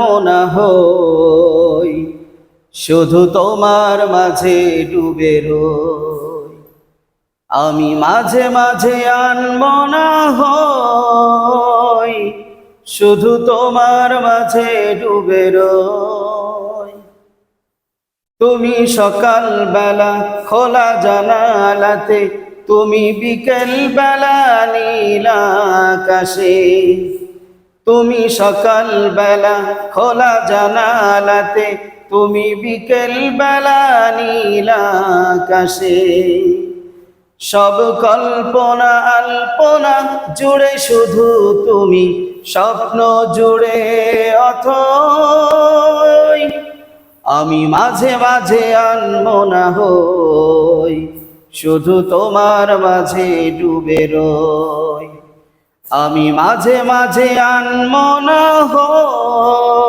আনমনা হই, শুধু তোমার মাঝে ডুবে রই। আমি মাঝে মাঝে আনমনা হই, শুধু তোমার মাঝে ডুবে রই। তুমি সকাল বেলা খোলা জানালাতে, তুমি বিকেল বেলা নীল আকাশে। তুমি সকাল বেলা খোলা জানালাতে, তুমি বিকেল বেলা নীল আকাশে। সব কল্পনা আল্পনা জুড়ে শুধু তুমি, স্বপ্ন জুড়ে অথই। আমি মাঝে মাঝে আনমনা হই, শুধু তোমার মাঝে ডুবে রই। আমি মাঝে মাঝে আনমনা হই,